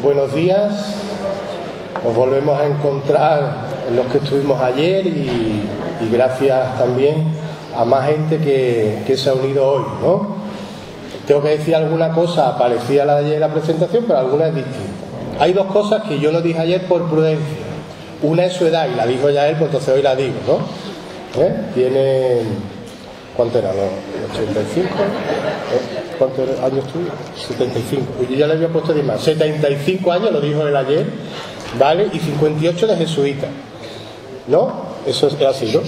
Buenos días, nos volvemos a encontrar en los que estuvimos ayer y gracias también a más gente que se ha unido hoy, ¿no? Tengo que decir alguna cosa parecida a la de ayer en la presentación, pero alguna es distinta. Hay dos cosas que yo no dije ayer por prudencia. Una es su edad, y la dijo ya él, pues entonces hoy la digo, ¿no? Tiene... ¿Cuánto era? ¿Los 85? ¿Cuántos años tuvo? 75. Yo ya le había puesto 10 más. 75 años, lo dijo él ayer, ¿vale? Y 58 de jesuita, ¿no? Eso es así, ¿no?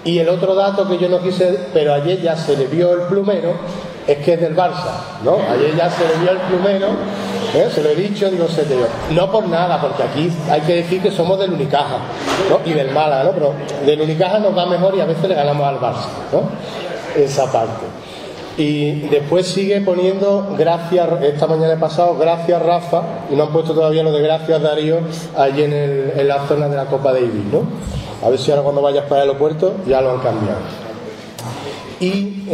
Y el otro dato que yo no quise, pero ayer ya se le vio el plumero, es que es del Barça, ¿no? Ayer ya se le vio el plumero, se lo he dicho, digo, no por nada, porque aquí hay que decir que somos del Unicaja, ¿no? Y del Málaga, ¿no? Pero del Unicaja nos va mejor y a veces le ganamos al Barça, ¿no? Esa parte. Y después sigue poniendo gracias, esta mañana he pasado, gracias Rafa, y no han puesto todavía lo de gracias Darío allí en la zona de la Copa Davis, ¿no? A ver si ahora cuando vayas para el aeropuerto ya lo han cambiado. Y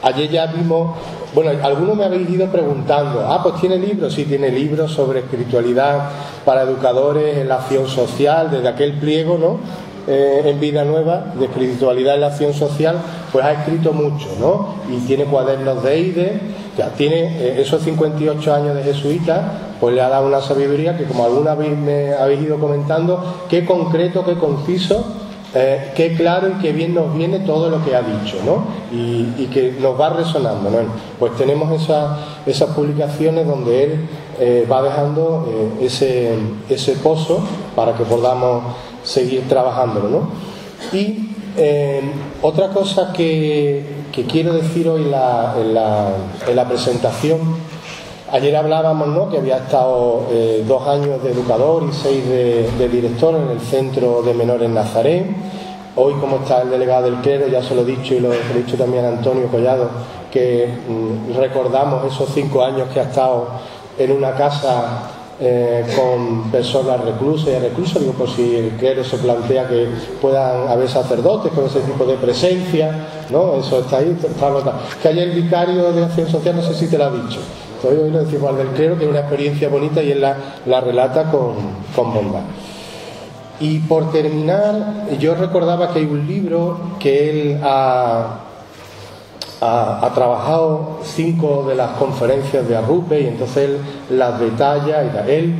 ayer ya vimos, bueno, algunos me habéis ido preguntando, pues tiene libros, sí tiene libros sobre espiritualidad para educadores en la acción social, desde aquel pliego, ¿no? En Vida Nueva, de espiritualidad en la acción social, pues ha escrito mucho, ¿no? Y tiene cuadernos de Eide, ya tiene esos 58 años de jesuita, pues le ha dado una sabiduría que, como alguna vez me habéis ido comentando, qué concreto, qué conciso, qué claro y qué bien nos viene todo lo que ha dicho, ¿no? Y que nos va resonando, ¿no? Pues tenemos esas publicaciones donde él va dejando ese pozo para que podamos seguir trabajándolo, ¿no? Y otra cosa que quiero decir hoy en la presentación, ayer hablábamos, ¿no?, que había estado 2 años de educador y 6 de director en el Centro de Menores Nazaret. Hoy, como está el delegado del clero, ya se lo he dicho y lo he dicho también a Antonio Collado, que recordamos esos 5 años que ha estado en una casa con personas reclusas y reclusos, digo, por si el clero se plantea que puedan haber sacerdotes con ese tipo de presencia, ¿no? Eso está ahí, está anotado. Que ayer el vicario de Acción Social, no sé si te lo ha dicho, hoy lo decimos al del clero, que es una experiencia bonita y él la relata con bondad. Y por terminar, yo recordaba que hay un libro que él ha trabajado 5 de las conferencias de Arrupe y entonces él las detalla y él,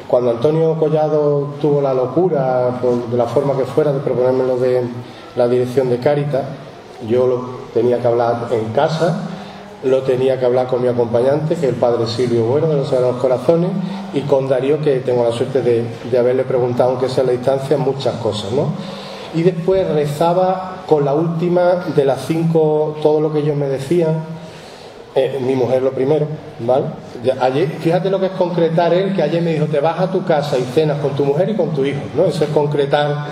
cuando Antonio Collado tuvo la locura, de la forma que fuera, de proponerme lo de la dirección de Cáritas, yo lo tenía que hablar en casa, lo tenía que hablar con mi acompañante, que es el padre Silvio Bueno, de los Sagrados Corazones, y con Darío, que tengo la suerte de haberle preguntado, aunque sea a la distancia, muchas cosas, ¿no? Y después rezaba con la última de las 5, todo lo que ellos me decían, mi mujer lo primero, ¿vale? Ayer, fíjate lo que es concretar él, que ayer me dijo, te vas a tu casa y cenas con tu mujer y con tu hijo, ¿no? Eso es concretar,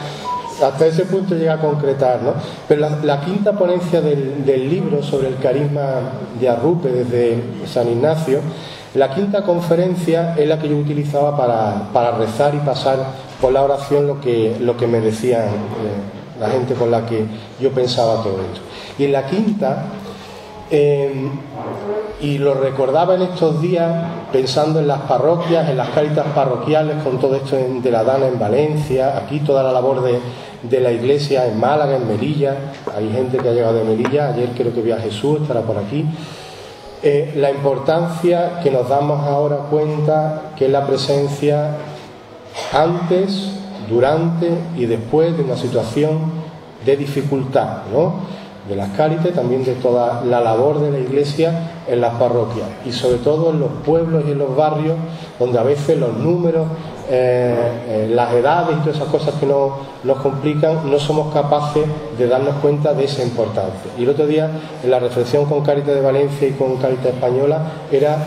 hasta ese punto llega a concretar, ¿no? Pero la 5ª ponencia del libro sobre el carisma de Arrupe desde San Ignacio, la 5ª conferencia es la que yo utilizaba para rezar y pasar por la oración lo que me decían la gente con la que yo pensaba todo esto. Y en la 5ª, y lo recordaba en estos días pensando en las parroquias, en las cáritas parroquiales, con todo esto de la Dana en Valencia, aquí toda la labor de la iglesia en Málaga, en Melilla, hay gente que ha llegado de Melilla, ayer creo que vi a Jesús, estará por aquí. La importancia que nos damos ahora cuenta, que es la presencia antes, durante y después de una situación de dificultad, ¿no?, de las cáritas, también de toda la labor de la iglesia en las parroquias y sobre todo en los pueblos y en los barrios, donde a veces los números, las edades y todas esas cosas que nos complican, no somos capaces de darnos cuenta de esa importancia. Y el otro día, en la reflexión con Cáritas de Valencia y con Cáritas Española, era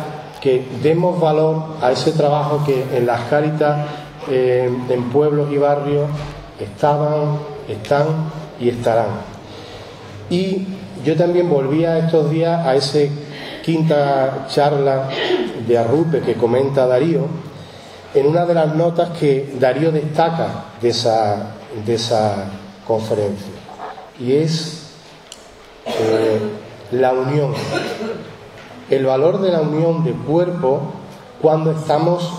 que demos valor a ese trabajo que en las cáritas en pueblos y barrios estaban, están y estarán. Y yo también volvía estos días a esa 5ª charla de Arrupe que comenta Darío, en una de las notas que Darío destaca de esa conferencia, y es la unión el valor de la unión de cuerpo cuando estamos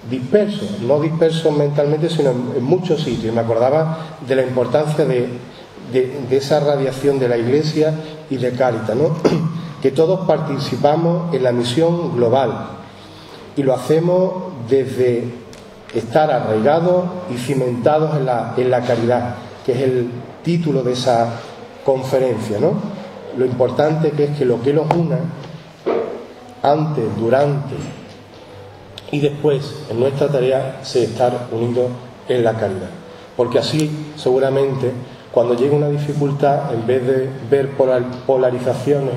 dispersos, no dispersos mentalmente, sino en muchos sitios. Me acordaba de la importancia de esa radiación de la Iglesia y de Cáritas, ¿no? Que todos participamos en la misión global y lo hacemos desde estar arraigados y cimentados en la caridad, que es el título de esa conferencia, ¿no? Lo importante que es que lo que nos una antes, durante y después en nuestra tarea sea estar unidos en la caridad, porque así seguramente cuando llegue una dificultad, en vez de ver polarizaciones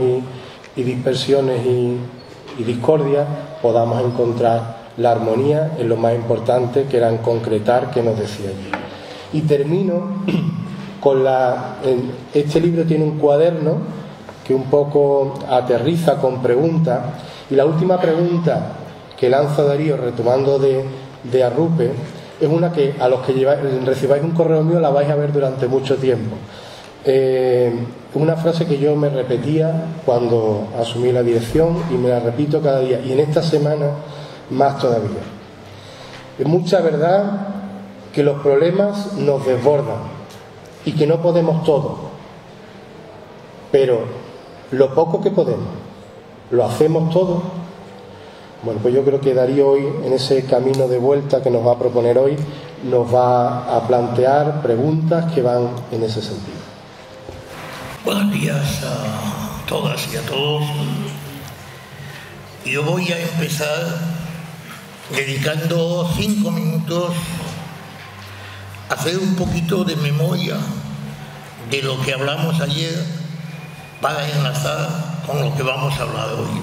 y dispersiones y discordia, podamos encontrar la armonía en lo más importante, que era en concretar, que nos decía allí. Y termino con este libro tiene un cuaderno que un poco aterriza con preguntas, y la última pregunta que lanza Darío, retomando de Arrupe, es una que a los que recibáis un correo mío la vais a ver durante mucho tiempo. Una frase que yo me repetía cuando asumí la dirección y me la repito cada día, y en esta semana más todavía. Es mucha verdad que los problemas nos desbordan y que no podemos todo, pero lo poco que podemos, ¿lo hacemos todo? Bueno, pues yo creo que Darío hoy, en ese camino de vuelta que nos va a proponer hoy, nos va a plantear preguntas que van en ese sentido. Buenos días a todas y a todos. Yo voy a empezar dedicando 5 minutos a hacer un poquito de memoria de lo que hablamos ayer para enlazar con lo que vamos a hablar hoy.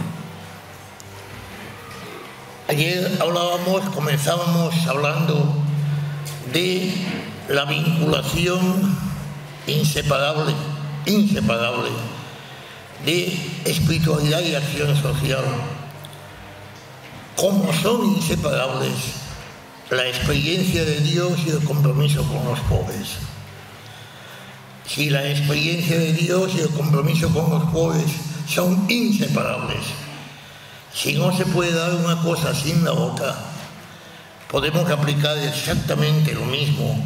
Ayer comenzábamos hablando de la vinculación inseparable de espiritualidad y acción social. Como son inseparables la experiencia de Dios y el compromiso con los pobres. Si la experiencia de Dios y el compromiso con los pobres son inseparables, si no se puede dar una cosa sin la otra, podemos aplicar exactamente lo mismo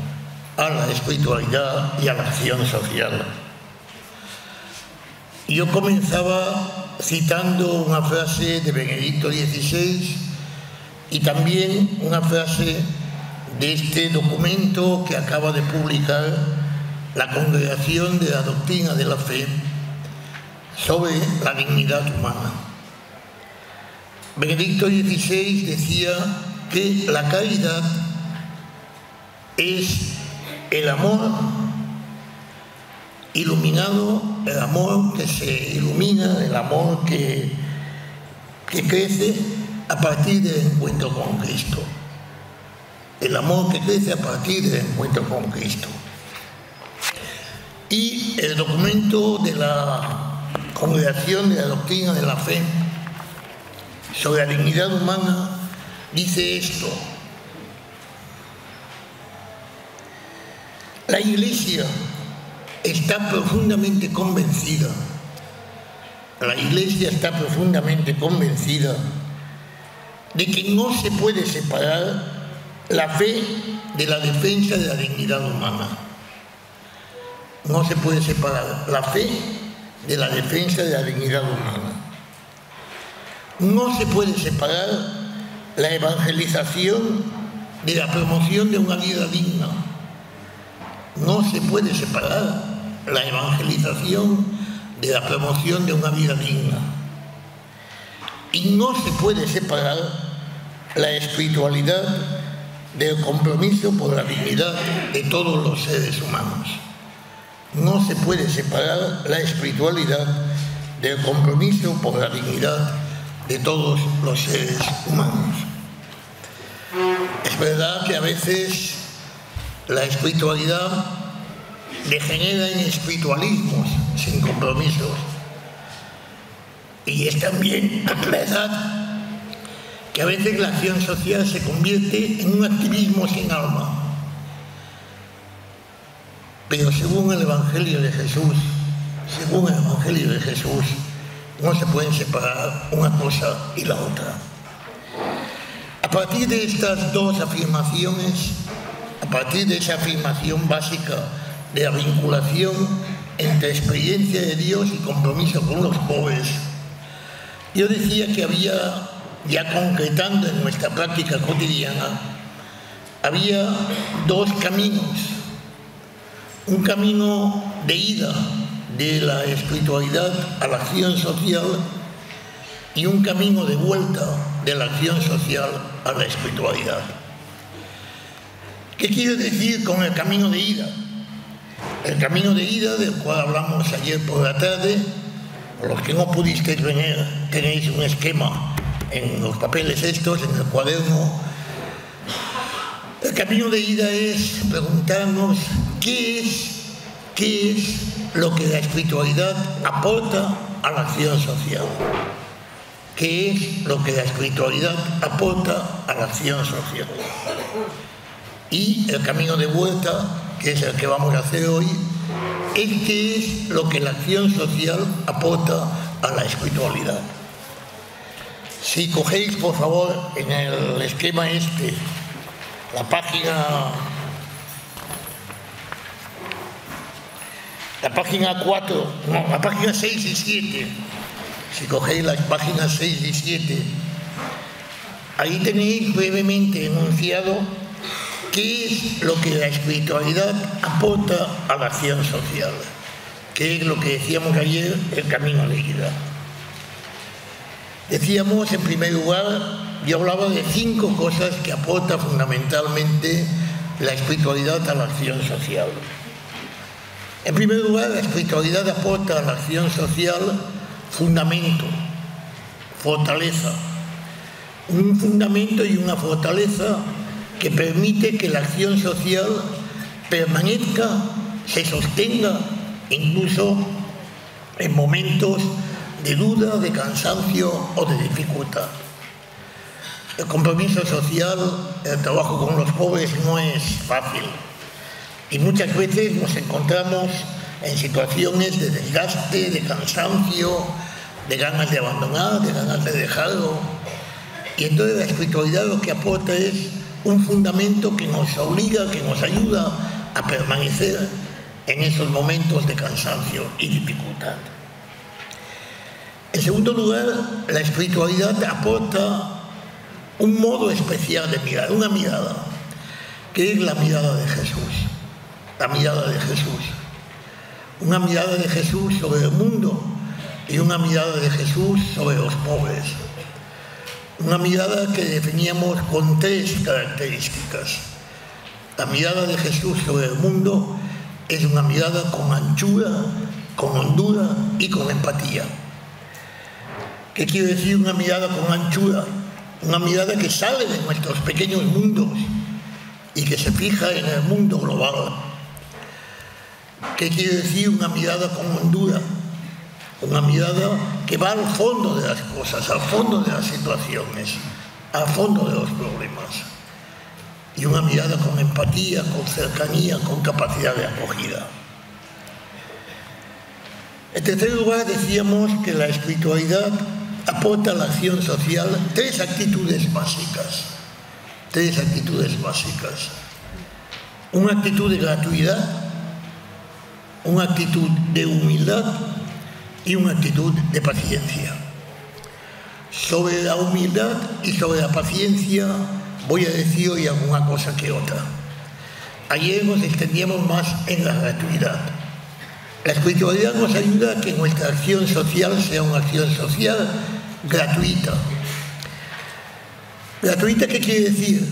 a la espiritualidad y a la acción social. Yo comenzaba citando una frase de Benedicto XVI y también una frase de este documento que acaba de publicar la Congregación de la Doctrina de la Fe sobre la dignidad humana. Benedicto XVI decía que la caridad es el amor iluminado, el amor que se ilumina, el amor que crece a partir del encuentro con Cristo. El amor que crece a partir del encuentro con Cristo. Y el documento de la Congregación de la Doctrina de la Fe sobre la dignidad humana dice esto: la Iglesia está profundamente convencida, de que no se puede separar la fe de la defensa de la dignidad humana. No se puede separar la fe de la defensa de la dignidad humana. No se puede separar la evangelización de la promoción de una vida digna. No se puede separar la evangelización de la promoción de una vida digna. Y no se puede separar la espiritualidad del compromiso por la dignidad de todos los seres humanos. No se puede separar la espiritualidad del compromiso por la dignidad de todos los seres humanos. Es verdad que a veces la espiritualidad degenera en espiritualismos sin compromisos. Y es también verdad que a veces la acción social se convierte en un activismo sin alma. Pero según el Evangelio de Jesús, no se pueden separar una cosa y la otra. A partir de estas dos afirmaciones, a partir de esa afirmación básica de la vinculación entre experiencia de Dios y compromiso con los pobres, yo decía que había, ya concretando en nuestra práctica cotidiana, había dos caminos. Un camino de ida de la espiritualidad a la acción social y un camino de vuelta de la acción social a la espiritualidad. ¿Qué quiero decir con el camino de ida? El camino de ida, del cual hablamos ayer por la tarde, por los que no pudisteis venir, tenéis un esquema en los papeles estos, en el cuaderno. El camino de ida es preguntarnos qué es lo que la espiritualidad aporta a la acción social. ¿Qué es lo que la espiritualidad aporta a la acción social? Y el camino de vuelta, que es el que vamos a hacer hoy, es qué es lo que la acción social aporta a la espiritualidad. Si cogéis, por favor, en el esquema este, la página 6 y 7, si cogéis las páginas 6 y 7, ahí tenéis brevemente enunciado qué es lo que la espiritualidad aporta a la acción social, qué es lo que decíamos ayer, el camino de ida. Decíamos, en primer lugar, yo hablaba de 5 cosas que aporta fundamentalmente la espiritualidad a la acción social. En primer lugar, la espiritualidad aporta a la acción social fundamento, fortaleza. Un fundamento y una fortaleza que permite que la acción social permanezca, se sostenga, incluso en momentos de duda, de cansancio o de dificultad. El compromiso social, el trabajo con los pobres no es fácil y muchas veces nos encontramos en situaciones de desgaste, de cansancio, de ganas de abandonar, de ganas de dejarlo. Y entonces la espiritualidad lo que aporta es un fundamento que nos obliga, que nos ayuda a permanecer en esos momentos de cansancio y dificultad. En segundo lugar, la espiritualidad aporta un modo especial de mirar, una mirada, que es la mirada de Jesús. La mirada de Jesús. Una mirada de Jesús sobre el mundo y una mirada de Jesús sobre los pobres. Una mirada que definíamos con 3 características. La mirada de Jesús sobre el mundo es una mirada con anchura, con hondura y con empatía. ¿Qué quiere decir una mirada con anchura? Una mirada que sale de nuestros pequeños mundos y que se fija en el mundo global. ¿Qué quiere decir una mirada con hondura? Una mirada que va al fondo de las cosas, al fondo de las situaciones, al fondo de los problemas. Y una mirada con empatía, con cercanía, con capacidad de acogida. En tercer lugar, decíamos que la espiritualidad aporta a la acción social 3 actitudes básicas. 3 actitudes básicas. Una actitud de gratuidad, una actitud de humildad y una actitud de paciencia. Sobre la humildad y sobre la paciencia voy a decir hoy alguna cosa que otra. Ayer nos extendíamos más en la gratuidad. La espiritualidad nos ayuda a que nuestra acción social sea una acción social gratuita. ¿Gratuita qué quiere decir?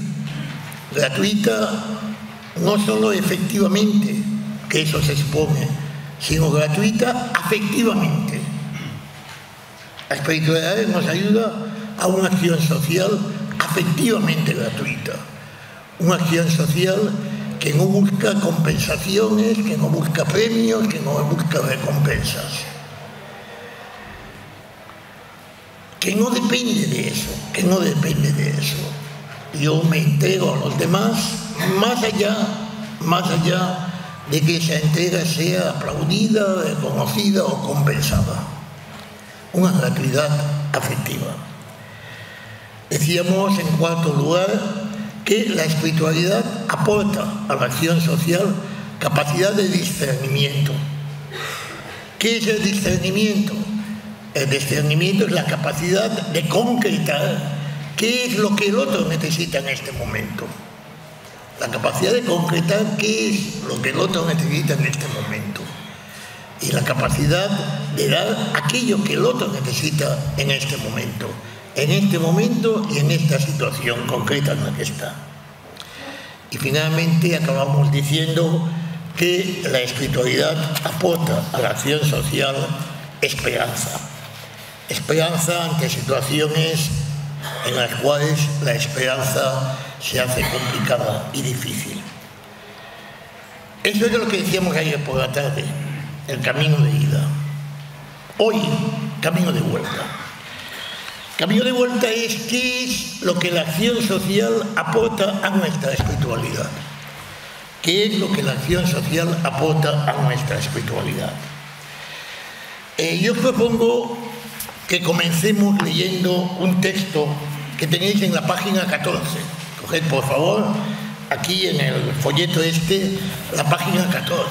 Gratuita no solo efectivamente, que eso se expone, sino gratuita afectivamente. La espiritualidad nos ayuda a una acción social afectivamente gratuita. Una acción social que no busca compensaciones, que no busca premios, que no busca recompensas. Que no depende de eso, que no depende de eso. Yo me entrego a los demás más allá de que esa entrega sea aplaudida, reconocida o compensada. una gratuidad afectiva. Decíamos, en cuarto lugar, que la espiritualidad aporta a la acción social capacidad de discernimiento. ¿Qué es el discernimiento? El discernimiento es la capacidad de concretar qué es lo que el otro necesita en este momento. La capacidad de concretar qué es lo que el otro necesita en este momento. Y la capacidad de dar aquello que el otro necesita en este momento y en esta situación concreta en la que está. Y finalmente acabamos diciendo que la espiritualidad aporta a la acción social esperanza. Esperanza ante situaciones en las cuales la esperanza se hace complicada y difícil. Eso es lo que decíamos ayer por la tarde, el camino de ida. Hoy, camino de vuelta. Camino de vuelta es qué es lo que la acción social aporta a nuestra espiritualidad. ¿Qué es lo que la acción social aporta a nuestra espiritualidad? Yo propongo que comencemos leyendo un texto que tenéis en la página 14. Coged, por favor, aquí en el folleto la página 14.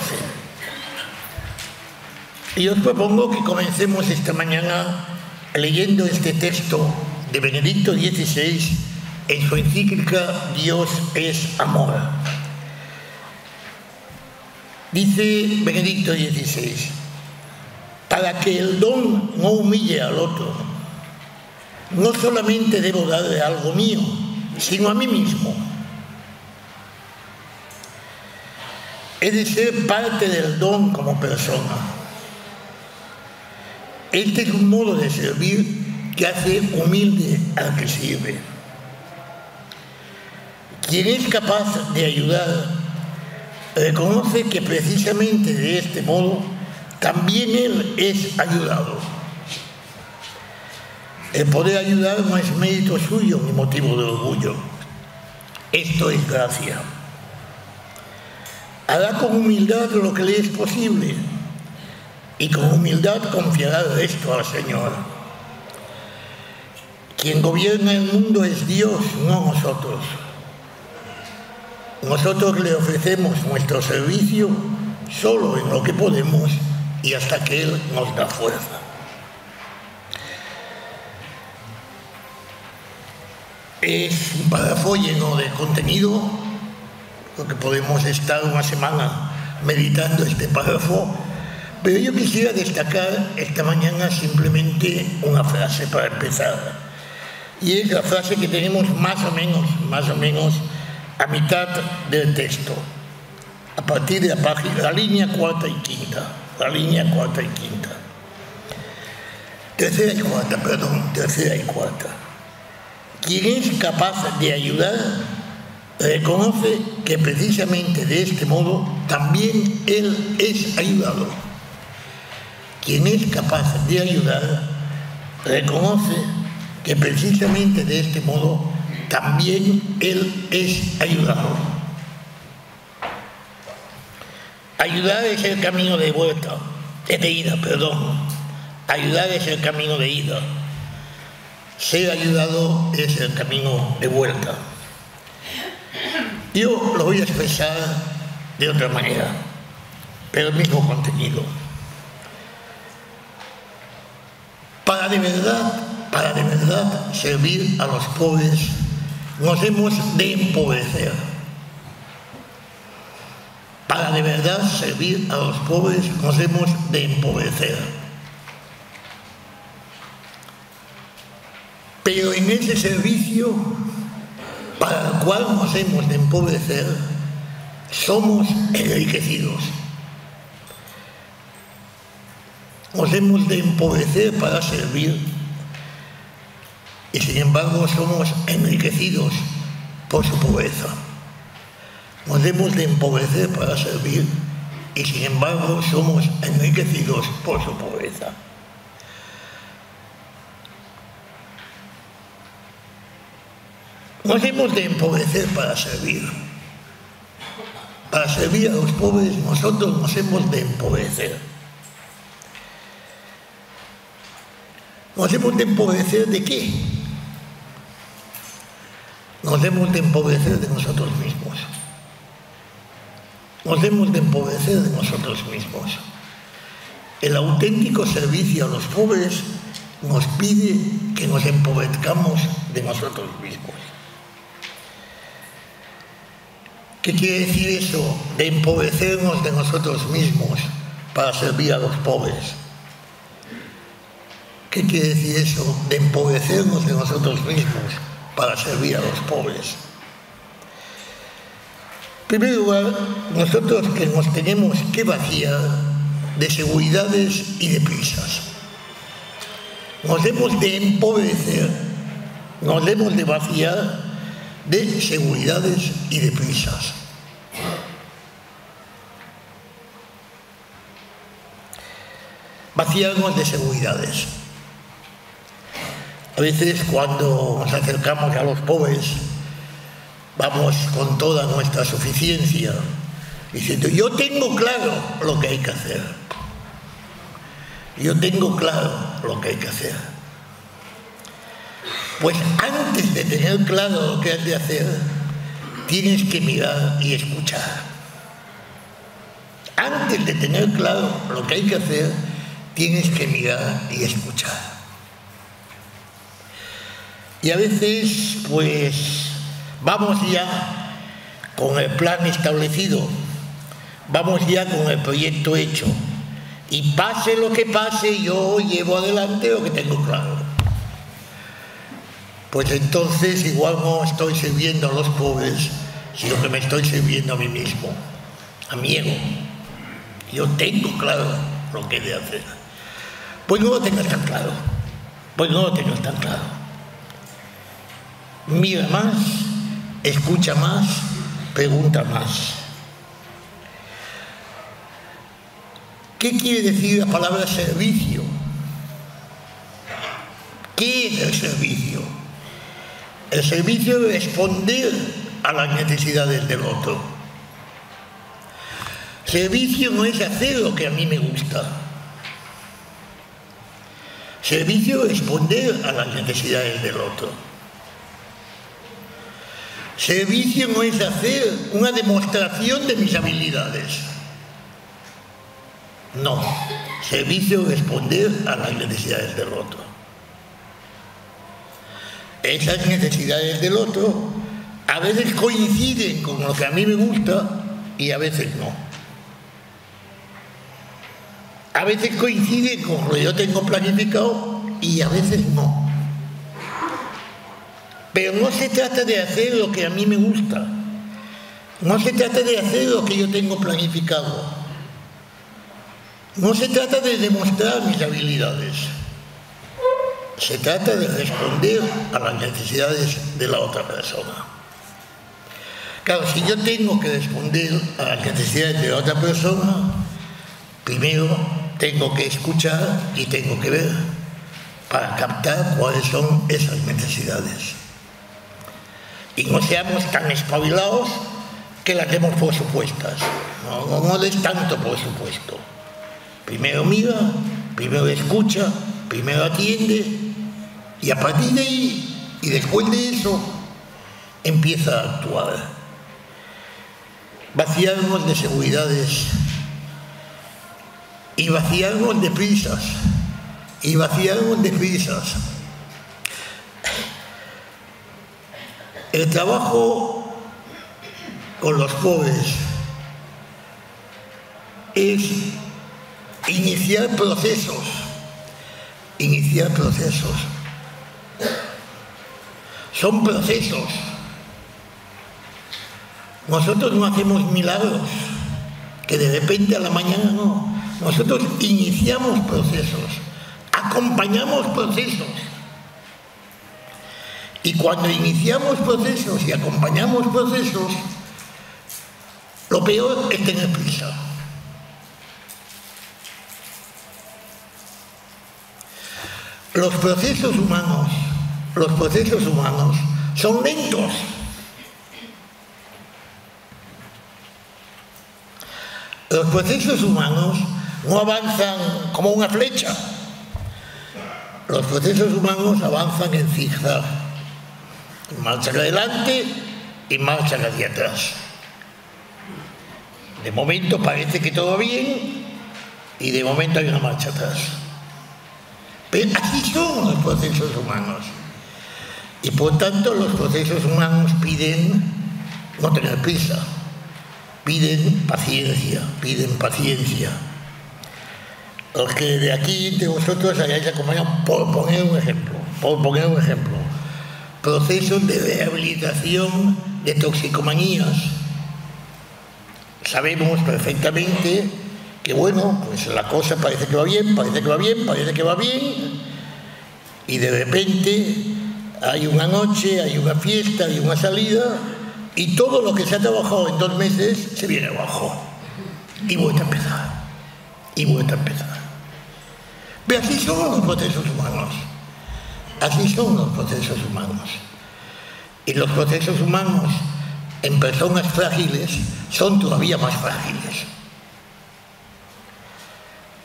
Y os propongo que comencemos esta mañana leyendo este texto de Benedicto XVI en su encíclica Dios es amor. Dice Benedicto XVI: para que el don no humille al otro, no solamente debo darle algo mío, sino a mí mismo. He de ser parte del don como persona. Este es un modo de servir que hace humilde al que sirve. Quien es capaz de ayudar reconoce que precisamente de este modo también él es ayudado. El poder ayudar no es mérito suyo ni motivo de orgullo. Esto es gracia. Hará con humildad lo que le es posible y con humildad confiará el resto al Señor. Quien gobierna el mundo es Dios, no nosotros. Nosotros le ofrecemos nuestro servicio solo en lo que podemos y hasta que Él nos da fuerza. Es un párrafo lleno de contenido, porque podemos estar una semana meditando este párrafo, pero yo quisiera destacar esta mañana simplemente una frase para empezar. Y es la frase que tenemos más o menos a mitad del texto, a partir de la línea cuarta y quinta. Tercera y cuarta. Quien es capaz de ayudar reconoce que precisamente de este modo también él es ayudado. Quien es capaz de ayudar reconoce que precisamente de este modo también él es ayudado. Ayudar es el camino de vuelta, Ayudar es el camino de ida. Ser ayudado es el camino de vuelta. Yo lo voy a expresar de otra manera, pero el mismo contenido. Para de verdad servir a los pobres, nos hemos de empobrecer. Para de verdad servir a los pobres, nos hemos de empobrecer. Pero en ese servicio para el cual nos hemos de empobrecer, somos enriquecidos. Nos hemos de empobrecer para servir y sin embargo somos enriquecidos por su pobreza. Nos hemos de empobrecer para servir y sin embargo somos enriquecidos por su pobreza. Nos hemos de empobrecer para servir. Para servir a los pobres nosotros nos hemos de empobrecer. ¿Nos hemos de empobrecer de qué? Nos hemos de empobrecer de nosotros mismos. Nos hemos de empobrecer de nosotros mismos. El auténtico servicio a los pobres nos pide que nos empobrezcamos de nosotros mismos. ¿Qué quiere decir eso de empobrecernos de nosotros mismos para servir a los pobres? ¿Qué quiere decir eso de empobrecernos de nosotros mismos para servir a los pobres? En primer lugar, nosotros que nos tenemos que vaciar de seguridades y de prisas. Nos hemos de empobrecer, nos hemos de vaciar de seguridades y de prisas. Vaciarnos de seguridades. A veces cuando nos acercamos a los pobres, vamos con toda nuestra suficiencia, diciendo, yo tengo claro lo que hay que hacer. Yo tengo claro lo que hay que hacer. Pues antes de tener claro lo que has de hacer, tienes que mirar y escuchar. Antes de tener claro lo que hay que hacer, tienes que mirar y escuchar. Y a veces, pues, vamos ya con el plan establecido, vamos ya con el proyecto hecho, y pase lo que pase, yo llevo adelante lo que tengo claro. Pues entonces igual no estoy sirviendo a los pobres, sino que me estoy sirviendo a mí mismo, a mi ego. Yo tengo claro lo que he de hacer. Pues no lo tengas tan claro, pues no lo tengas tan claro. Mira más, escucha más, pregunta más. ¿Qué quiere decir la palabra servicio? ¿Qué es el servicio? El servicio es responder a las necesidades del otro. Servicio no es hacer lo que a mí me gusta. Servicio es responder a las necesidades del otro. Servicio no es hacer una demostración de mis habilidades. No. Servicio es responder a las necesidades del otro. Esas necesidades del otro a veces coinciden con lo que a mí me gusta y a veces no. A veces coinciden con lo que yo tengo planificado y a veces no. Pero no se trata de hacer lo que a mí me gusta. No se trata de hacer lo que yo tengo planificado. No se trata de demostrar mis habilidades. Se trata de responder a las necesidades de la otra persona. Claro, si yo tengo que responder a las necesidades de la otra persona, primero tengo que escuchar y tengo que ver para captar cuáles son esas necesidades. Y no seamos tan espabilados que las demos por supuestas. No des tanto por supuesto. Primero mira, primero escucha, primero atiende, y a partir de ahí, y después de eso, empieza a actuar. Vaciarnos de seguridades, y vaciarnos de prisas, y vaciarnos de prisas. El trabajo con los pobres es iniciar procesos. Son procesos. Nosotros no hacemos milagros, que de repente a la mañana no. Nosotros iniciamos procesos, acompañamos procesos. Y cuando iniciamos procesos y acompañamos procesos, lo peor es tener prisa. Los procesos humanos son lentos. Los procesos humanos no avanzan como una flecha. los procesos humanos avanzan en zigzag, marchan adelante y marchan hacia atrás. De momento parece que todo bien y de momento hay una marcha atrás. Pero así son los procesos humanos. Y por tanto los procesos humanos piden no tener prisa, piden paciencia, piden paciencia. Los que de aquí, de vosotros, hayáis acompañado, por poner un ejemplo, procesos de rehabilitación de toxicomanías. Sabemos perfectamente que, bueno, pues la cosa parece que va bien, y de repente hay una noche, hay una fiesta, hay una salida, y todo lo que se ha trabajado en 2 meses se viene abajo. Y vuelve a empezar. Pero así son los procesos humanos. Y los procesos humanos en personas frágiles son todavía más frágiles.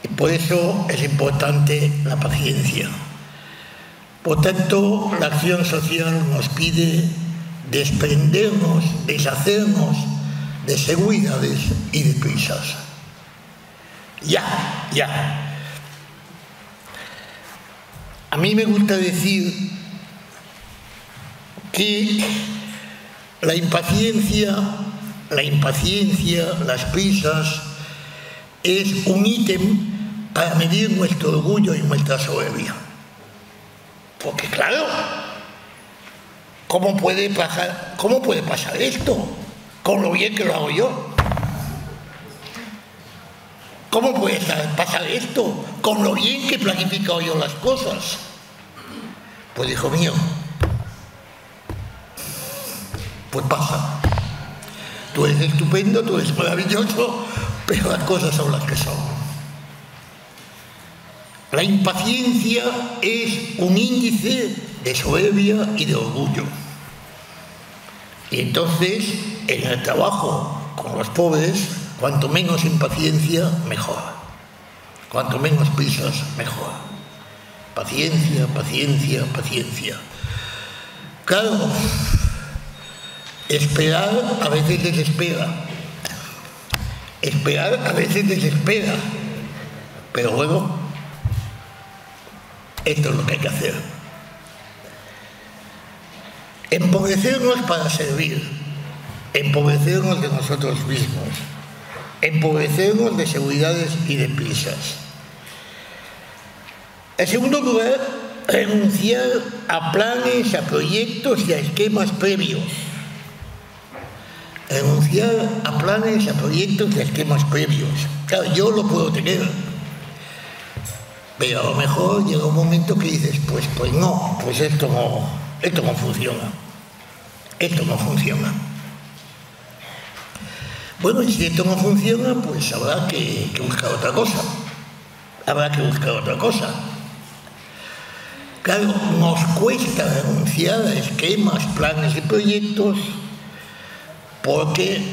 Y por eso es importante la paciencia. Por tanto, la acción social nos pide desprendernos, deshacernos de seguridades y de prisas. Ya. A mí me gusta decir que la impaciencia, las prisas, es un ítem para medir nuestro orgullo y nuestra soberbia. Porque claro, ¿cómo puede pasar esto con lo bien que lo hago yo? ¿Cómo puede pasar esto con lo bien que he planificado yo las cosas? Pues hijo mío, pues pasa. Tú eres estupendo, tú eres maravilloso, pero las cosas son las que son. La impaciencia es un índice de soberbia y de orgullo. Y entonces, en el trabajo con los pobres, cuanto menos impaciencia, mejor. Cuanto menos prisas, mejor. Paciencia. Claro, esperar a veces desespera. Pero bueno, esto es lo que hay que hacer. Empobrecernos para servir, empobrecernos de nosotros mismos, empobrecernos de seguridades y de prisas. En segundo lugar, renunciar a planes, a proyectos y a esquemas previos. Claro, yo lo puedo tener, pero a lo mejor llega un momento que dices, pues no, pues esto no funciona. Bueno, y si esto no funciona, pues habrá que buscar otra cosa. Claro, nos cuesta renunciar a esquemas, planes y proyectos porque,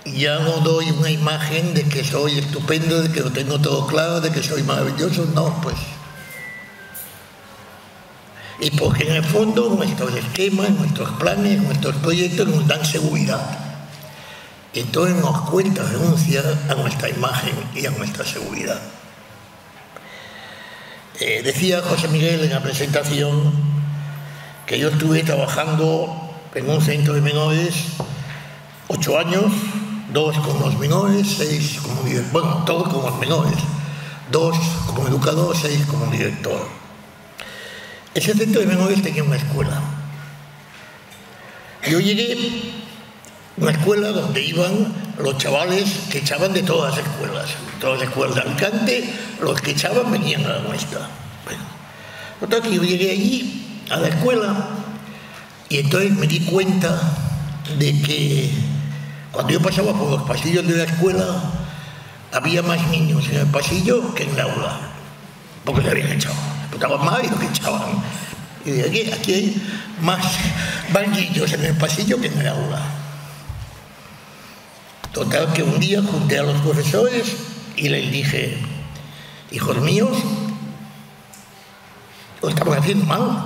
ya no doy una imagen de que soy estupendo, de que lo tengo todo claro, de que soy maravilloso, no, pues. Y porque en el fondo nuestros esquemas, nuestros planes, nuestros proyectos nos dan seguridad. Entonces nos cuesta renunciar a nuestra imagen y a nuestra seguridad. Decía José Miguel en la presentación que yo estuve trabajando en un centro de menores 8 años, 2 con los menores, 6 como director, bueno, todos con los menores, 2 como educador, 6 como director. Ese centro de menores tenía una escuela. Yo llegué a una escuela donde iban los chavales que echaban de todas las escuelas de Alicante, los que echaban venían a la nuestra. Bueno, total que yo llegué allí a la escuela y entonces me di cuenta de que cuando yo pasaba por los pasillos de la escuela había más niños en el pasillo que en el aula, porque se habían echado, estaban mal y los que echaban. Y de aquí hay más niños en el pasillo que en el aula. Total que un día junté a los profesores y les dije, hijos míos, lo estamos haciendo mal.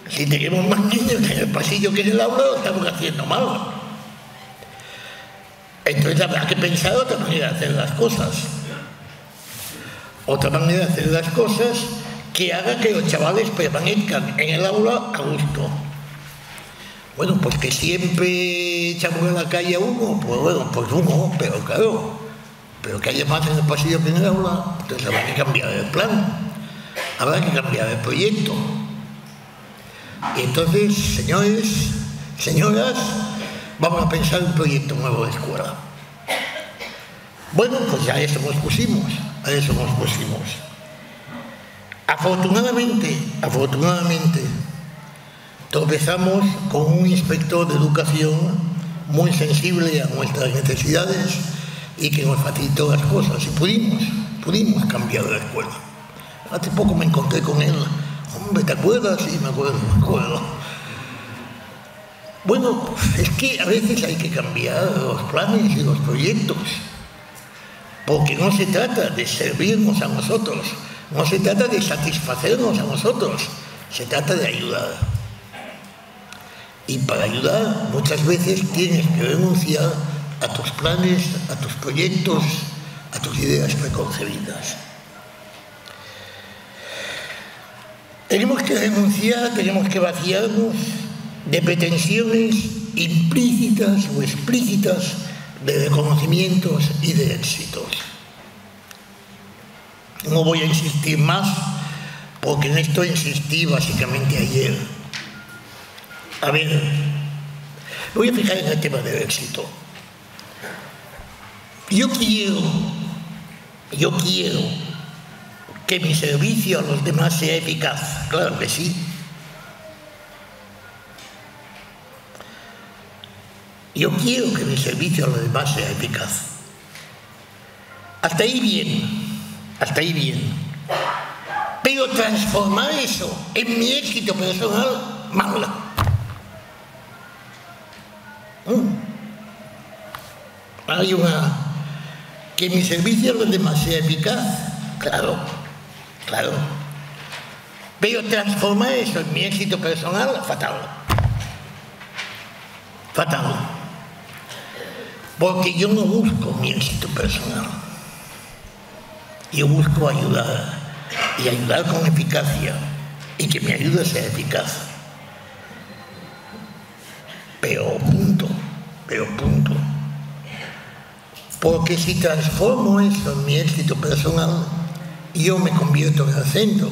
Si tenemos más niños en el pasillo que en el aula, lo estamos haciendo mal. Entonces habrá que pensar otra manera de hacer las cosas. Otra manera de hacer las cosas que haga que los chavales permanezcan en el aula a gusto. Bueno, pues que siempre echamos a la calle a uno, pues bueno, pues uno, pero claro, pero que haya más en el pasillo que en el aula, entonces habrá que cambiar el plan, habrá que cambiar el proyecto. Y entonces, señores, señoras, vamos a pensar un proyecto nuevo de escuela. Bueno, pues ya a eso nos pusimos, Afortunadamente, tropezamos con un inspector de educación muy sensible a nuestras necesidades y que nos facilitó las cosas y pudimos cambiar la escuela. Hace poco me encontré con él. Hombre, ¿te acuerdas? Sí, me acuerdo. Bueno, es que a veces hay que cambiar los planes y los proyectos, porque no se trata de servirnos a nosotros, no se trata de satisfacernos a nosotros, se trata de ayudar. Y para ayudar muchas veces tienes que renunciar a tus planes, a tus proyectos, a tus ideas preconcebidas. Tenemos que renunciar, tenemos que vaciarnos de pretensiones implícitas o explícitas de reconocimientos y de éxitos. No voy a insistir más, porque en esto insistí básicamente ayer. A ver, me voy a fijar en el tema del éxito. Yo quiero que mi servicio a los demás sea eficaz. Claro que sí. Yo quiero que mi servicio a los demás sea eficaz. Hasta ahí bien. Pero transformar eso en mi éxito personal, mal. Hay que mi servicio a los demás sea eficaz, claro. Pero transformar eso en mi éxito personal, fatal. Porque yo no busco mi éxito personal. Yo busco ayudar, y ayudar con eficacia, y que mi ayuda sea eficaz. Pero punto. Porque si transformo eso en mi éxito personal, yo me convierto en el centro.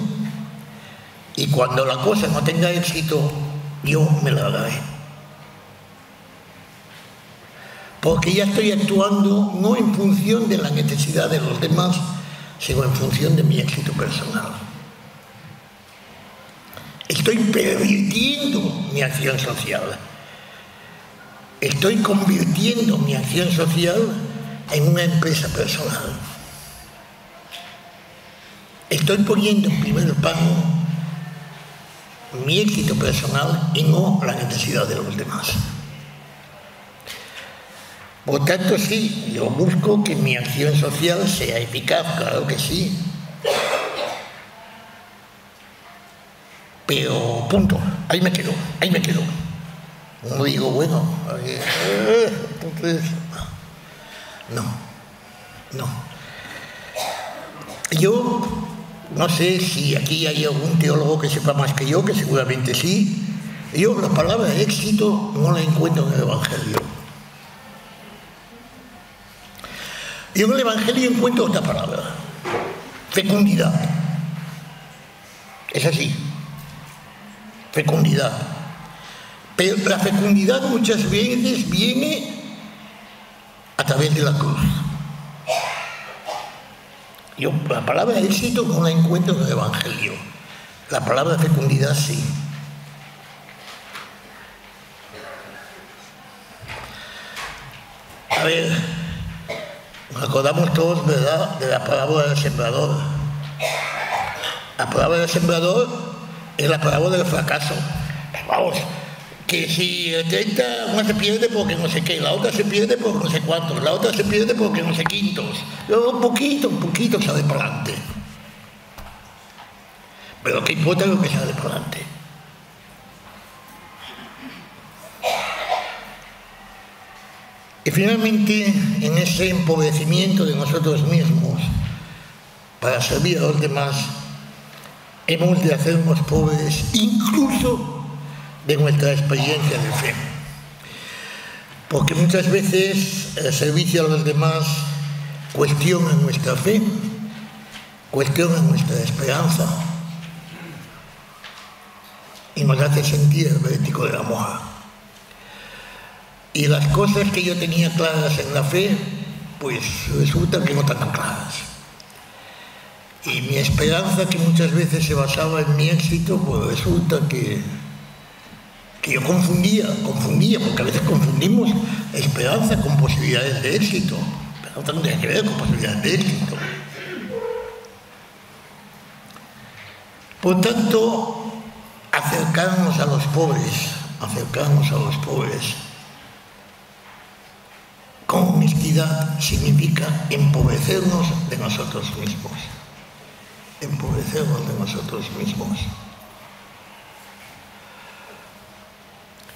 Y cuando la cosa no tenga éxito, yo me largaré. Porque ya estoy actuando no en función de la necesidad de los demás, sino en función de mi éxito personal. Estoy pervirtiendo mi acción social. Estoy convirtiendo mi acción social en una empresa personal. Estoy poniendo en primer plano mi éxito personal y no la necesidad de los demás. Por tanto, sí, yo busco que mi acción social sea eficaz, claro que sí. Pero, punto, ahí me quedo. No digo, bueno, entonces, no. Yo no sé si aquí hay algún teólogo que sepa más que yo, que seguramente sí. Yo la palabra éxito no la encuentro en el Evangelio. Yo en el Evangelio encuentro otra palabra: fecundidad. Es así, fecundidad. Pero la fecundidad muchas veces viene a través de la cruz. Yo la palabra éxito no la encuentro en el Evangelio. La palabra fecundidad sí. A ver, nos acordamos todos, ¿verdad?, de la parábola del sembrador. La parábola del sembrador es la parábola del fracaso. Vamos, que si el 30 una se pierde porque no sé qué, la otra se pierde por no sé cuántos, la otra se pierde porque no sé quintos. Luego un poquito sale para adelante. pero lo que importa es lo que sale por delante. Y finalmente, en ese empobrecimiento de nosotros mismos para servir a los demás, hemos de hacernos pobres incluso de nuestra experiencia de fe. Porque muchas veces el servicio a los demás cuestiona nuestra fe, cuestiona nuestra esperanza y nos hace sentir el vértigo del amor. Y las cosas que yo tenía claras en la fe, pues resulta que no tan claras. Y mi esperanza, que muchas veces se basaba en mi éxito, pues resulta que yo confundía, porque a veces confundimos esperanza con posibilidades de éxito. Esperanza no tiene que ver con posibilidades de éxito. Por tanto, acercarnos a los pobres con honestidad significa empobrecernos de nosotros mismos. Empobrecernos de nosotros mismos.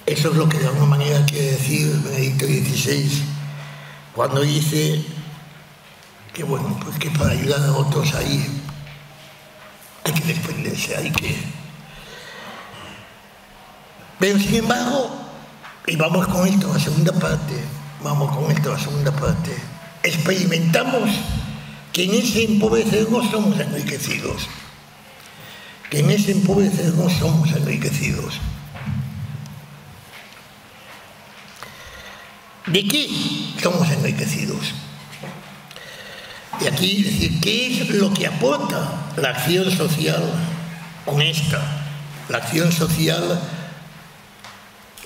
Eso es lo que de alguna manera quiere decir Benedicto XVI cuando dice que, bueno, pues que para ayudar a otros ahí hay que desprenderse, hay que... Pero sin embargo, y vamos con esto a la segunda parte, experimentamos que en ese empobrecernos somos enriquecidos. ¿De qué somos enriquecidos? Y aquí decir, ¿qué es lo que aporta la acción social honesta? La acción social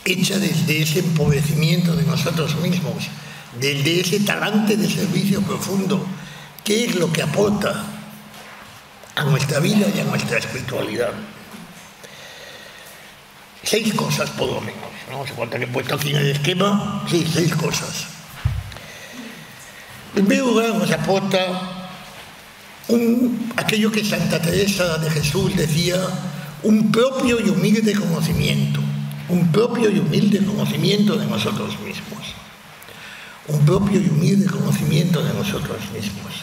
hecha desde ese empobrecimiento de nosotros mismos, desde ese talante de servicio profundo. ¿Qué es lo que aporta a nuestra vida y a nuestra espiritualidad? 6 cosas por lo menos. No sé cuántas he puesto aquí en el esquema. Sí, 6 cosas. En primer lugar, nos aporta aquello que Santa Teresa de Jesús decía, un propio y humilde conocimiento. Un propio y humilde conocimiento de nosotros mismos. Un propio y humilde conocimiento de nosotros mismos.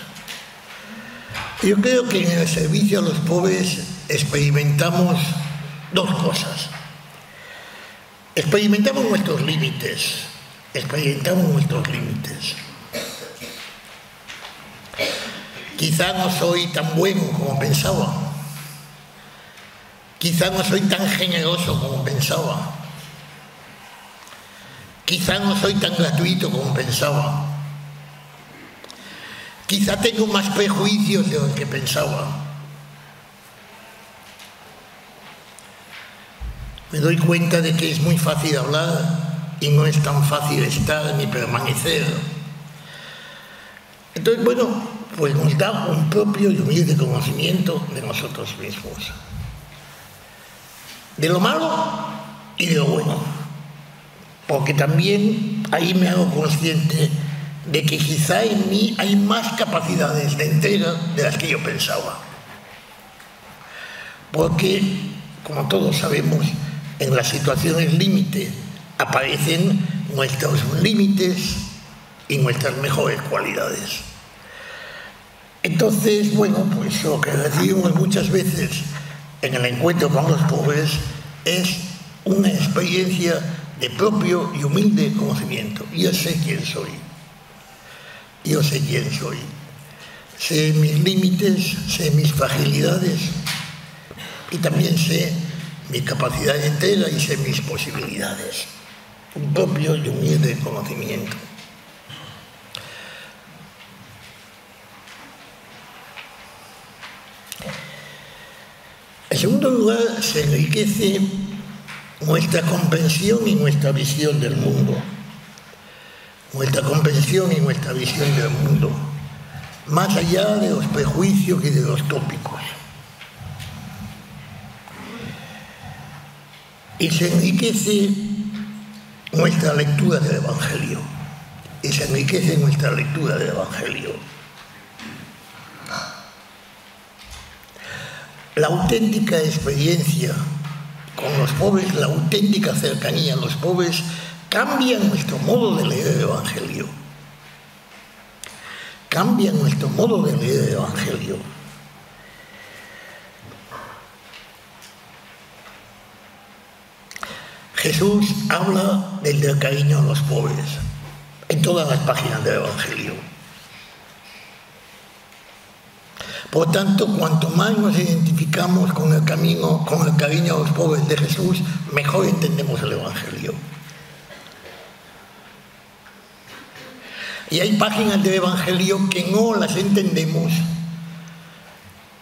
Yo creo que en el servicio a los pobres experimentamos 2 cosas. Experimentamos nuestros límites. Quizá no soy tan bueno como pensaba. Quizá no soy tan generoso como pensaba. Quizá no soy tan gratuito como pensaba. Quizá tengo más prejuicios de lo que pensaba. Me doy cuenta de que es muy fácil hablar y no es tan fácil estar ni permanecer. Entonces, bueno, pues nos da un propio y humilde conocimiento de nosotros mismos. De lo malo y de lo bueno. Porque también ahí me hago consciente de que quizá en mí hay más capacidades de entrega de las que yo pensaba. Porque, como todos sabemos, en las situaciones límite aparecen nuestros límites y nuestras mejores cualidades. Entonces, bueno, pues lo que recibimos muchas veces en el encuentro con los pobres es una experiencia de propio y humilde conocimiento. Yo sé quién soy. Sé mis límites, sé mis fragilidades y también sé mi capacidad de entrega y sé mis posibilidades. Un propio y humilde conocimiento. En segundo lugar, se enriquece nuestra comprensión y nuestra visión del mundo. Más allá de los prejuicios y de los tópicos. Y se enriquece nuestra lectura del Evangelio. la auténtica experiencia con los pobres, la auténtica cercanía a los pobres, cambia nuestro modo de leer el Evangelio. Cambia nuestro modo de leer el Evangelio. Jesús habla del cariño a los pobres en todas las páginas del Evangelio. Por tanto, cuanto más nos identificamos con el cariño a los pobres de Jesús, mejor entendemos el Evangelio. Y hay páginas del Evangelio que no las entendemos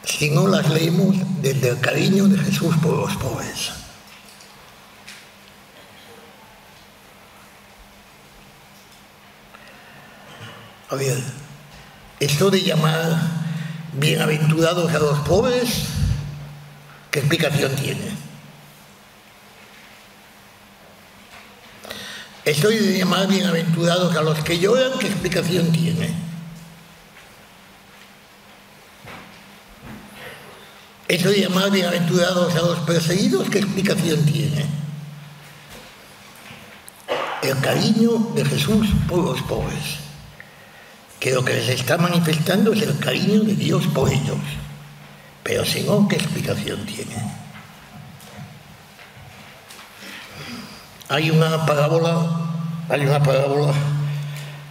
si no las leemos desde el cariño de Jesús por los pobres. A ver, esto de llamar bienaventurados a los pobres, ¿qué explicación tiene? Esto de llamar bienaventurados a los que lloran, ¿qué explicación tiene? Esto de llamar bienaventurados a los perseguidos, ¿qué explicación tiene? El cariño de Jesús por los pobres, que lo que les está manifestando es el cariño de Dios por ellos. Pero si no, ¿qué explicación tiene? Hay una parábola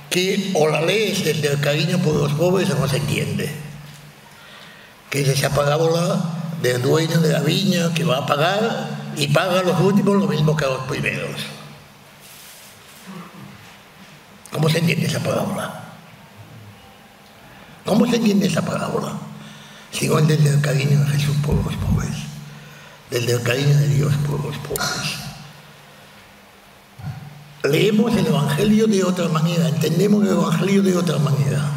que o la lees desde el cariño por los pobres o no se entiende. Que es esa parábola del dueño de la viña que va a pagar y paga a los últimos lo mismo que a los primeros. ¿Cómo se entiende esa parábola? ¿Cómo se entiende esa parábola? Si no es desde el cariño de Jesús por los pobres, desde el cariño de Dios por los pobres. Leemos el Evangelio de otra manera, entendemos el Evangelio de otra manera.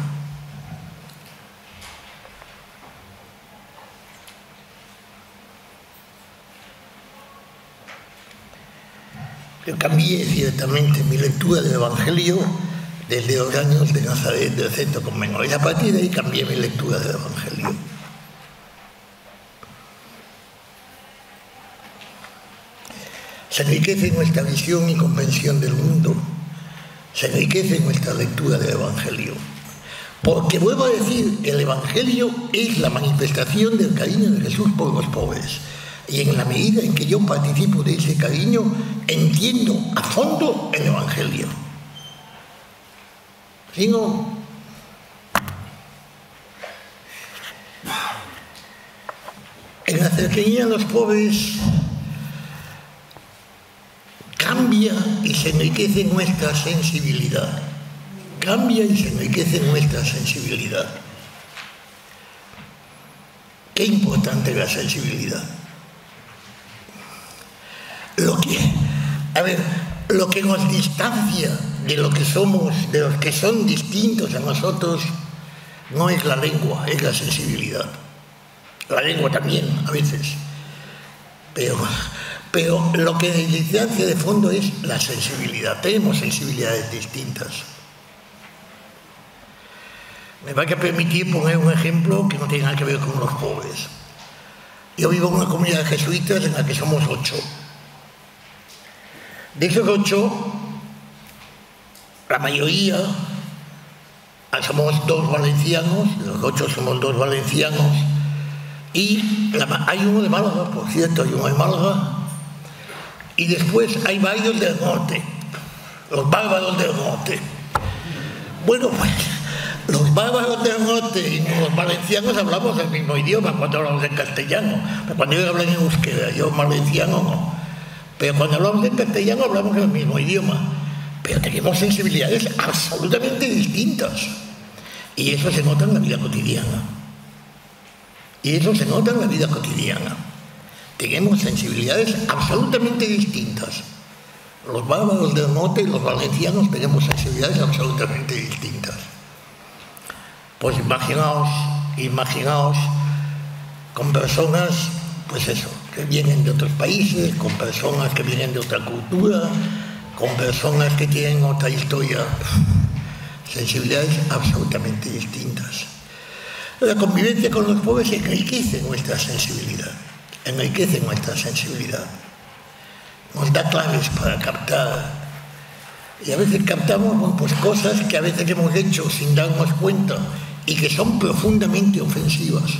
Yo cambié ciertamente mi lectura del Evangelio desde los años de Nazaret, del centro conventual, y a partir de ahí cambié mi lectura del Evangelio. Se enriquece nuestra visión y comprensión del mundo, se enriquece nuestra lectura del Evangelio. Porque, vuelvo a decir, el Evangelio es la manifestación del cariño de Jesús por los pobres. Y en la medida en que yo participo de ese cariño, entiendo a fondo el Evangelio. Si no, en la cercanía a los pobres cambia y se enriquece nuestra sensibilidad. Cambia y se enriquece nuestra sensibilidad. Qué importante es la sensibilidad. Lo que nos distancia de lo que somos, de los que son distintos a nosotros, no es la lengua, es la sensibilidad. La lengua también, a veces. Pero lo que nos distancia de fondo es la sensibilidad. Tenemos sensibilidades distintas. Me va a permitir poner un ejemplo que no tiene nada que ver con los pobres. Yo vivo en una comunidad de jesuitas en la que somos 8. De esos 8, la mayoría somos 2 valencianos, los 8 somos 2 valencianos, y hay uno de Málaga, por cierto, hay uno de Málaga, y después hay varios del norte, los bárbaros del norte. Bueno, pues los bárbaros del norte y los valencianos hablamos el mismo idioma cuando hablamos en castellano. Pero cuando ellos hablan en euskera, yo valenciano no. Pero cuando hablamos en castellano hablamos el mismo idioma. Pero tenemos sensibilidades absolutamente distintas. Y eso se nota en la vida cotidiana. Tenemos sensibilidades absolutamente distintas. Los bárbaros del norte y los valencianos tenemos sensibilidades absolutamente distintas. Pues imaginaos con personas, pues eso, que vienen de otros países, con personas que vienen de otra cultura, con personas que tienen otra historia, sensibilidades absolutamente distintas. La convivencia con los pobres enriquece nuestra sensibilidad, nos da claves para captar, y a veces captamos pues, cosas que a veces hemos hecho sin darnos cuenta y que son profundamente ofensivas.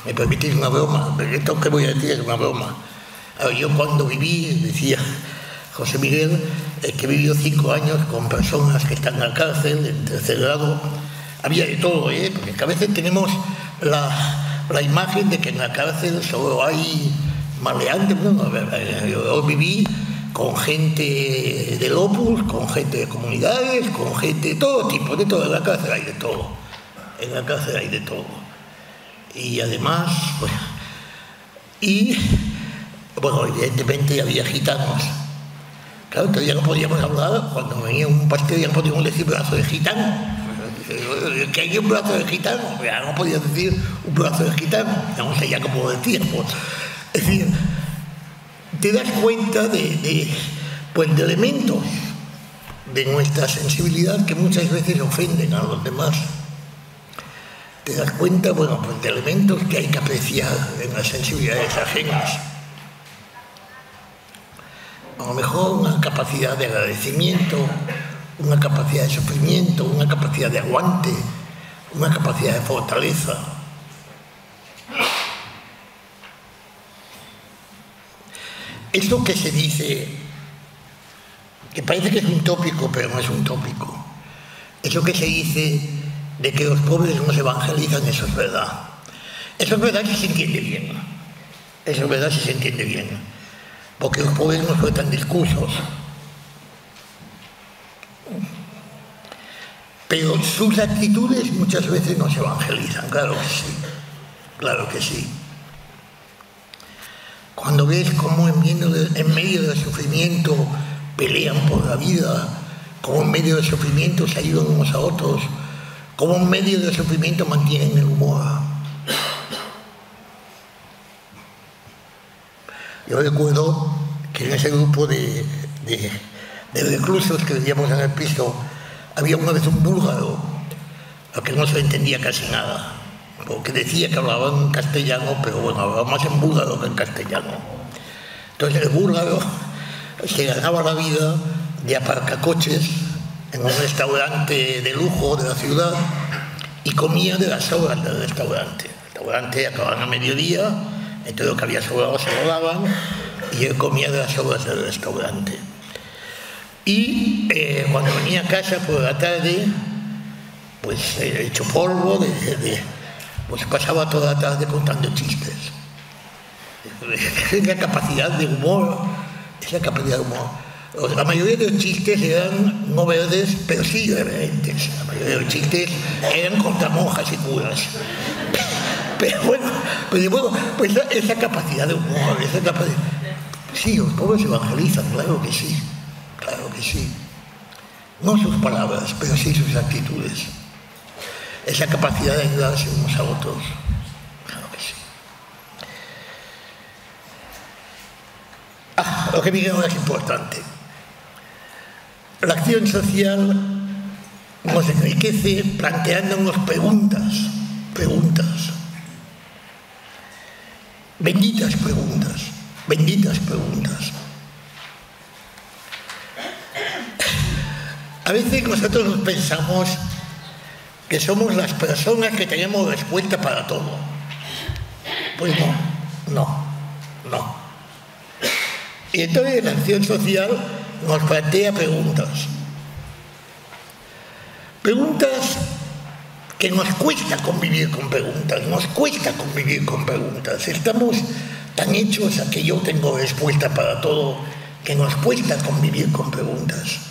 Me permitís una broma, esto que voy a decir es una broma. Yo cuando viví, decía José Miguel, que vivió 5 años con personas que están en la cárcel, en tercer grado, había de todo, porque a veces tenemos la imagen de que en la cárcel solo hay maleantes. Bueno, yo viví con gente del Opus, con gente de comunidades, con gente de todo tipo, de todo, en la cárcel hay de todo, y además, bueno, evidentemente había gitanos. Claro, todavía no podíamos hablar, cuando venía un pastel ya no podíamos decir brazo de gitano. Que hay un brazo de gitano, ya no podías decir un brazo de gitano, no sé ya cómo decíamos. Es decir, te das cuenta de elementos de nuestra sensibilidad que muchas veces ofenden a los demás. Te das cuenta, de elementos que hay que apreciar en las sensibilidades ajenas. A lo mejor una capacidad de agradecimiento, una capacidad de sufrimiento, una capacidad de aguante, una capacidad de fortaleza. Eso que se dice, que parece que es un tópico, pero no es un tópico. Eso que se dice de que los pobres no se evangelizan, eso es verdad. Eso es verdad si se entiende bien. Porque los pobres no sueltan discursos. Pero sus actitudes muchas veces no se evangelizan, claro que sí. Cuando ves cómo en medio del sufrimiento pelean por la vida, cómo en medio del sufrimiento se ayudan unos a otros, cómo en medio del sufrimiento mantienen el humor. Yo recuerdo que en ese grupo de reclusos que vivíamos en el piso había una vez un búlgaro al que no se entendía casi nada, porque decía que hablaban en castellano, pero hablaba más en búlgaro que en castellano. Entonces el búlgaro se ganaba la vida de aparcacoches en un restaurante de lujo de la ciudad y comía de las sobras del restaurante. El restaurante acababa a mediodía, entonces lo que había sobrado se lo daban y él comía de las sobras del restaurante. Y cuando venía a casa por la tarde, pues hecho polvo, pues pasaba toda la tarde contando chistes. Esa capacidad de humor. La mayoría de los chistes eran no verdes, pero sí irreverentes. La mayoría de los chistes eran contra monjas y curas. Pero bueno, pues esa capacidad de humor, Sí, los pobres evangelizan, claro que sí. No sus palabras, pero sí sus actitudes. Esa capacidad de ayudarse unos a otros, claro que sí. Lo que viene ahora es importante. La acción social nos enriquece planteándonos preguntas. Benditas preguntas. A veces nosotros pensamos que somos las personas que tenemos respuesta para todo. Pues no. Y entonces la acción social nos plantea preguntas. Preguntas que nos cuesta convivir con preguntas. Estamos tan hechos a que yo tengo respuesta para todo que nos cuesta convivir con preguntas.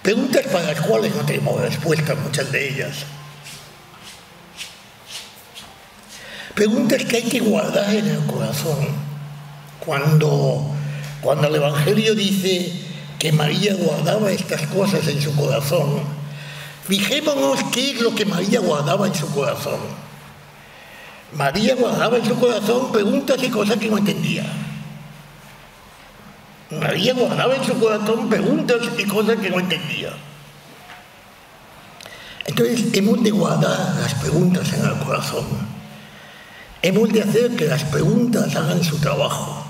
Preguntas para las cuales no tenemos respuesta, muchas de ellas. Preguntas que hay que guardar en el corazón. Cuando el Evangelio dice que María guardaba estas cosas en su corazón, fijémonos qué es lo que María guardaba en su corazón. María guardaba en su corazón preguntas y cosas que no entendía. María guardaba en su corazón preguntas y cosas que no entendía. Entonces hemos de guardar las preguntas en el corazón. Hemos de hacer que las preguntas hagan su trabajo.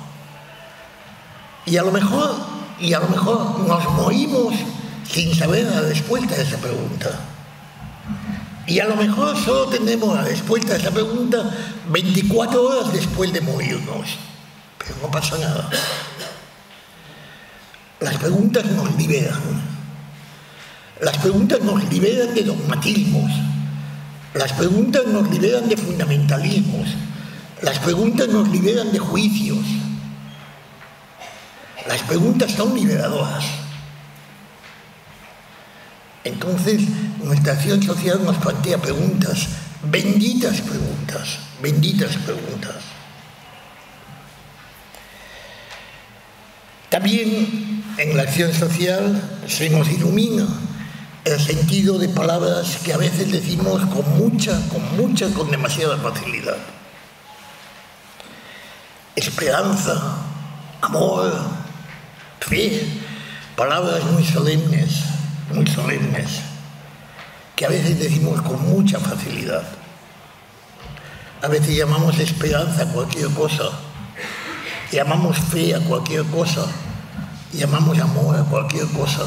Y a lo mejor nos morimos sin saber la respuesta a esa pregunta. Y a lo mejor solo tenemos la respuesta a esa pregunta 24 horas después de morirnos. Pero no pasa nada. Las preguntas nos liberan. Las preguntas nos liberan de dogmatismos. Las preguntas nos liberan de fundamentalismos. Las preguntas nos liberan de juicios. Las preguntas son liberadoras. Entonces, nuestra acción social nos plantea preguntas, benditas preguntas, benditas preguntas. También en la acción social se nos ilumina el sentido de palabras que a veces decimos con demasiada facilidad. Esperanza, amor, fe, palabras muy solemnes, que a veces decimos con mucha facilidad. A veces llamamos esperanza a cualquier cosa, llamamos fe a cualquier cosa, llamamos amor a cualquier cosa.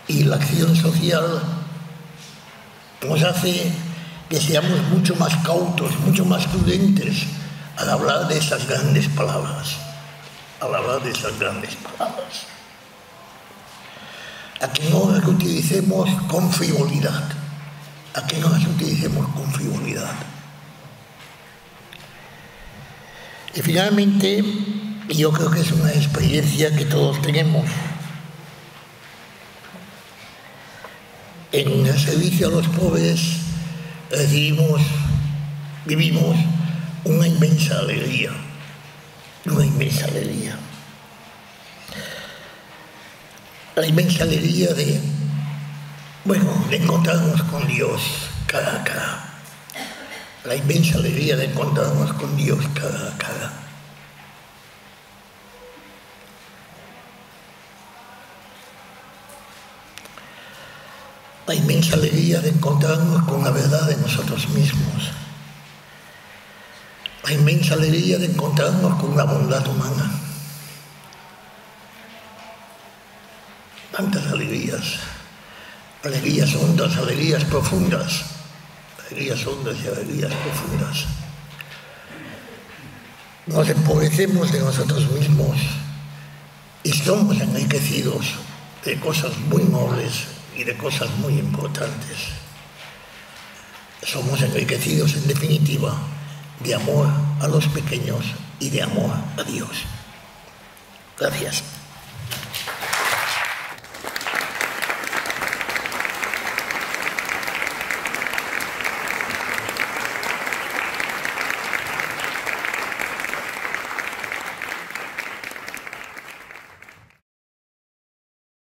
Y la acción social nos hace que seamos mucho más cautos, mucho más prudentes al hablar de esas grandes palabras, a que no las utilicemos con frivolidad, Y finalmente, yo creo que es una experiencia que todos tenemos. En el servicio a los pobres vivimos una inmensa alegría. La inmensa alegría de encontrarnos con Dios cara a cara. La inmensa alegría de encontrarnos con Dios cara a cara. La inmensa alegría de encontrarnos con la verdad de nosotros mismos. La inmensa alegría de encontrarnos con la bondad humana. Tantas alegrías, alegrías hondas, alegrías profundas, alegrías hondas y alegrías profundas. Nos empobrecemos de nosotros mismos y somos enriquecidos de cosas muy nobles y de cosas muy importantes. Somos enriquecidos, en definitiva, de amor a los pequeños y de amor a Dios. Gracias.